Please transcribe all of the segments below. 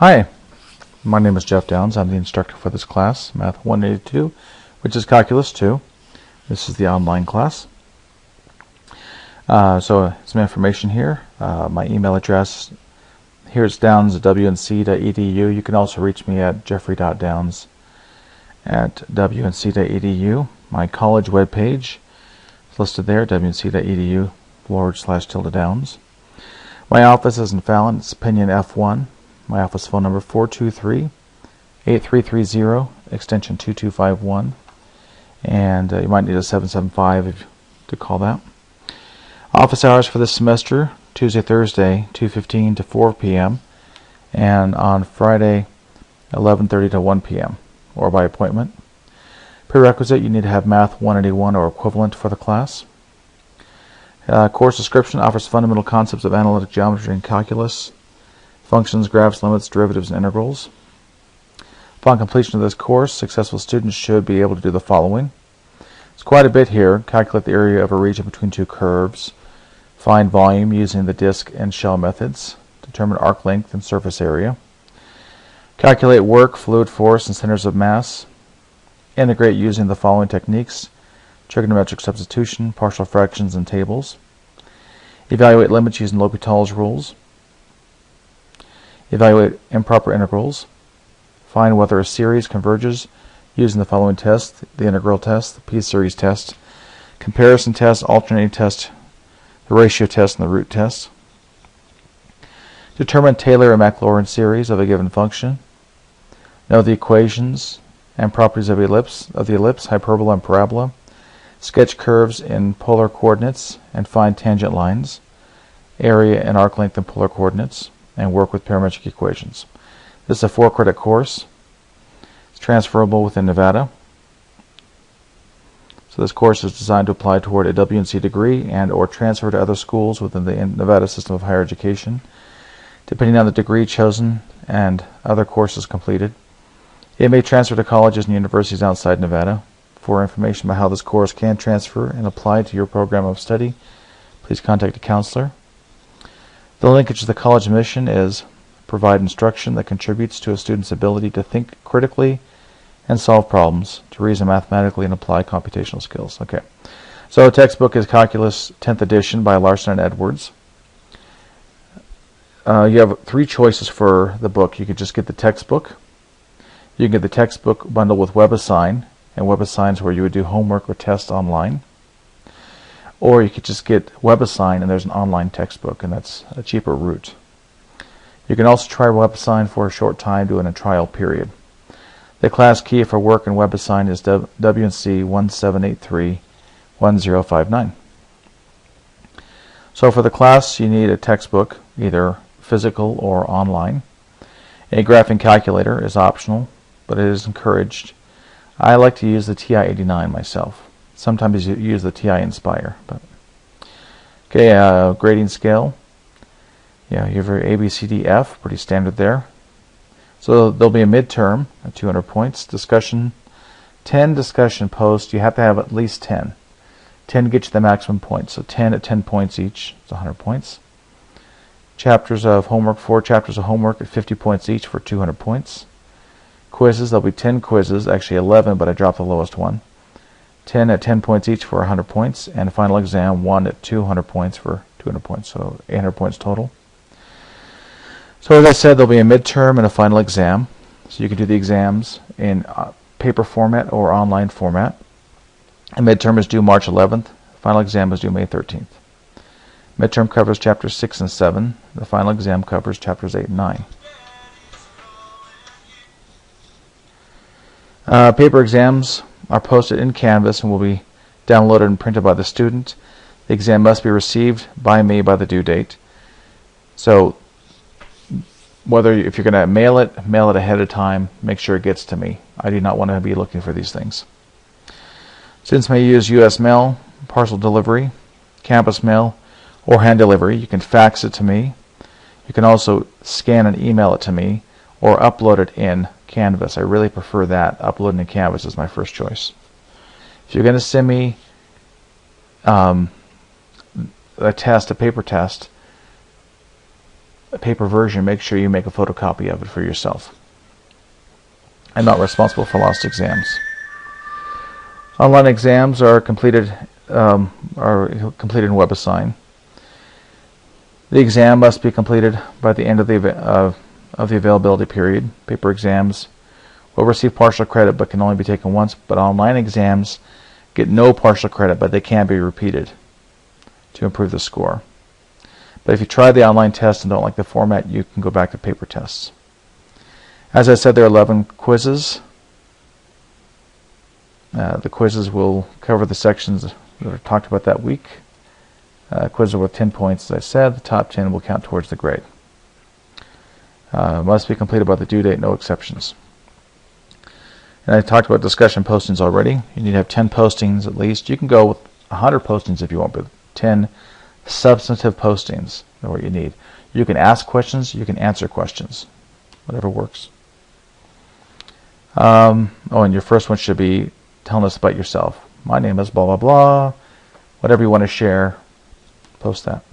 Hi, my name is Jeff Downs. I'm the instructor for this class, Math 182, which is Calculus 2. This is the online class. So some information here. My email address here is downs@wnc.edu. You can also reach me at jeffrey.downs@wnc.edu. My college webpage is listed there, wnc.edu//downs. My office is in Fallon. It's Pinion F1. My office phone number 423-8330, extension 2251. And you might need a 775 to call that. Office hours for this semester, Tuesday, Thursday, 2:15 to 4 p.m. and on Friday, 11:30 to 1 p.m. or by appointment. Prerequisite, you need to have Math 181 or equivalent for the class. Course description offers fundamental concepts of analytic geometry and calculus, functions, graphs, limits, derivatives, and integrals. Upon completion of this course, successful students should be able to do the following. It's quite a bit here. Calculate the area of a region between two curves. Find volume using the disk and shell methods. Determine arc length and surface area. Calculate work, fluid force, and centers of mass. Integrate using the following techniques: trigonometric substitution, partial fractions, and tables. Evaluate limits using L'Hopital's rules. Evaluate improper integrals. Find whether a series converges using the following tests: the integral test, the p-series test, comparison test, alternating test, the ratio test, and the root test. Determine Taylor and Maclaurin series of a given function. Know the equations and properties of the ellipse, hyperbola, and parabola. Sketch curves in polar coordinates and find tangent lines, area and arc length in polar coordinates, and work with parametric equations. This is a 4-credit course. It's transferable within Nevada. So this course is designed to apply toward a WNC degree and or transfer to other schools within the Nevada system of higher education, depending on the degree chosen and other courses completed. It may transfer to colleges and universities outside Nevada. For information about how this course can transfer and apply to your program of study, please contact a counselor. The linkage to the college mission is provide instruction that contributes to a student's ability to think critically and solve problems, to reason mathematically and apply computational skills. Okay, so the textbook is Calculus 10th edition by Larson and Edwards. You have 3 choices for the book. You could just get the textbook. You can get the textbook bundled with WebAssign, and WebAssign is where you would do homework or tests online. Or you could just get WebAssign and there's an online textbook, and that's a cheaper route. You can also try WebAssign for a short time during a trial period. The class key for work in WebAssign is WNC 1783-1059. So for the class, you need a textbook, either physical or online. A graphing calculator is optional, but it is encouraged. I like to use the TI-89 myself. Sometimes you use the TI-Inspire. Okay, grading scale. Yeah, you have your A, B, C, D, F, pretty standard there. So there'll be a midterm at 200 points. Discussion, 10 discussion posts. You have to have at least 10. 10 gets you the maximum points. So 10 at 10 points each is 100 points. Chapters of homework, 4 chapters of homework at 50 points each for 200 points. Quizzes, there'll be 10 quizzes, actually 11, but I dropped the lowest one. 10 at 10 points each for 100 points, and a final exam, 1 at 200 points for 200 points, so 800 points total. So as I said, there'll be a midterm and a final exam. So you can do the exams in paper format or online format. A midterm is due March 11th. The final exam is due May 13th. Midterm covers chapters 6 and 7. The final exam covers chapters 8 and 9. Paper exams are posted in Canvas and will be downloaded and printed by the student. The exam must be received by me by the due date. So if you're going to mail it ahead of time, make sure it gets to me. I do not want to be looking for these things. Students may use U.S. mail, parcel delivery, campus mail, or hand delivery. You can fax it to me. You can also scan and email it to me or upload it in Canvas. I really prefer that. Uploading in Canvas is my first choice. If you're going to send me a paper test, a paper version, make sure you make a photocopy of it for yourself. I'm not responsible for lost exams. Online exams are completed in WebAssign. The exam must be completed by the end of the availability period. Paper exams will receive partial credit but can only be taken once, but online exams get no partial credit, but they can be repeated to improve the score. But if you try the online test and don't like the format, you can go back to paper tests. As I said, there are 11 quizzes. The quizzes will cover the sections that are talked about that week. Quizzes are worth 10 points, as I said. The top 10 will count towards the grade. Must be completed by the due date, no exceptions. And I talked about discussion postings already. You need to have 10 postings at least. You can go with 100 postings if you want, but 10 substantive postings are what you need. You can ask questions, you can answer questions, whatever works. And your first one should be telling us about yourself. My name is blah, blah, blah. Whatever you want to share, post that.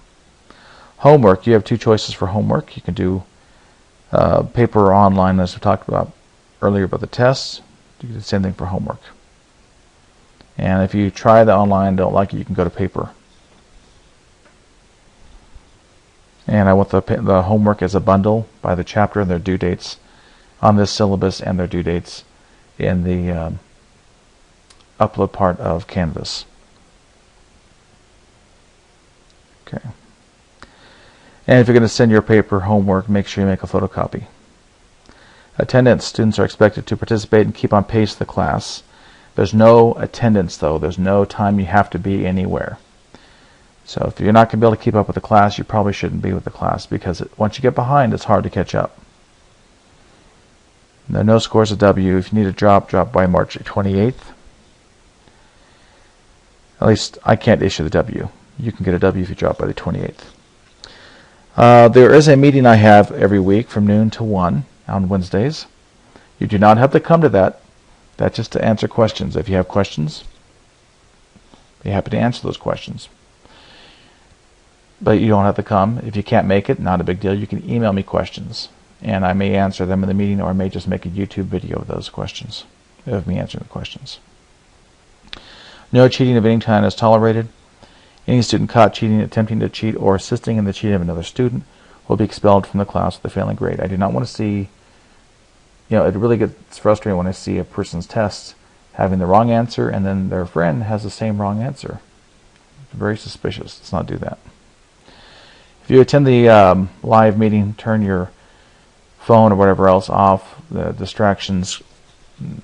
Homework, you have two choices for homework. You can do paper or online, as we talked about earlier about the tests. You can do the same thing for homework. And if you try the online and don't like it, you can go to paper. And I want the homework as a bundle by the chapter and their due dates on this syllabus and their due dates in the upload part of Canvas. Okay. And if you're going to send your paper homework, make sure you make a photocopy. Attendance. Students are expected to participate and keep on pace with the class. There's no attendance, though. There's no time you have to be anywhere. So if you're not going to be able to keep up with the class, you probably shouldn't be with the class, because once you get behind, it's hard to catch up. There are no scores of W. If you need a drop by March 28th. At least I can't issue the W. You can get a W if you drop by the 28th. There is a meeting I have every week from noon to 1 on Wednesdays. You do not have to come to that. That's just to answer questions. If you have questions, be happy to answer those questions. But you don't have to come. If you can't make it, not a big deal. You can email me questions, and I may answer them in the meeting, or I may just make a YouTube video of those questions, of me answering the questions. No cheating of any kind is tolerated. Any student caught cheating, attempting to cheat, or assisting in the cheating of another student will be expelled from the class with a failing grade. I do not want to see, it really gets frustrating when I see a person's test having the wrong answer and then their friend has the same wrong answer. It's very suspicious. Let's not do that. If you attend the live meeting, turn your phone or whatever else off. The distractions,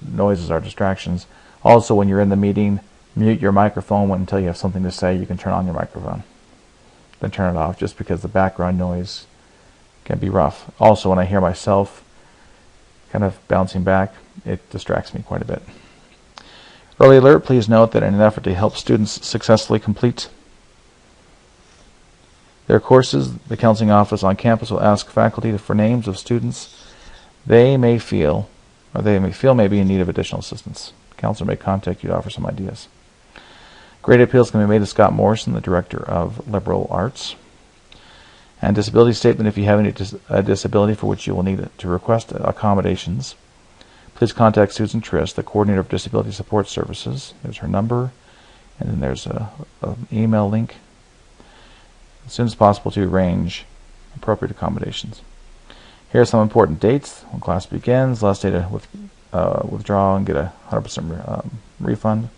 noises are distractions. Also, when you're in the meeting, mute your microphone until you have something to say. You can turn on your microphone. Then turn it off, just because the background noise can be rough. Also, when I hear myself kind of bouncing back, it distracts me quite a bit. Early alert, please note that in an effort to help students successfully complete their courses, the counseling office on campus will ask faculty for names of students they may feel may be in need of additional assistance. The counselor may contact you to offer some ideas. Grade appeals can be made to Scott Morrison, the Director of Liberal Arts. And disability statement, if you have a disability for which you will need to request accommodations, please contact Susan Trist, the Coordinator of Disability Support Services. There's her number, and then there's an email link, as soon as possible to arrange appropriate accommodations. Here are some important dates. When class begins, last day to withdraw and get a 100% refund.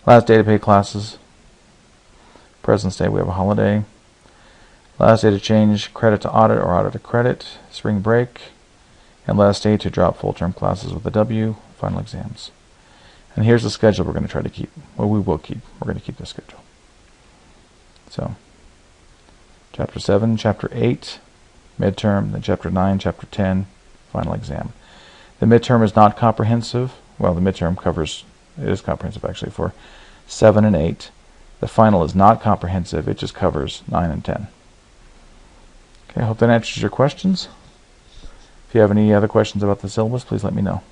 Last day to pay classes. President's Day, we have a holiday. Last day to change credit to audit or audit to credit. Spring break. And last day to drop full-term classes with a W. Final exams. And here's the schedule we're going to try to keep. Well, we will keep. We're going to keep the schedule. So, Chapter 7, Chapter 8, midterm, then Chapter 9, Chapter 10, final exam. The midterm is not comprehensive. Well, the midterm it is comprehensive actually for 7 and 8. The final is not comprehensive. It just covers 9 and 10. Okay, I hope that answers your questions. If you have any other questions about the syllabus, please let me know.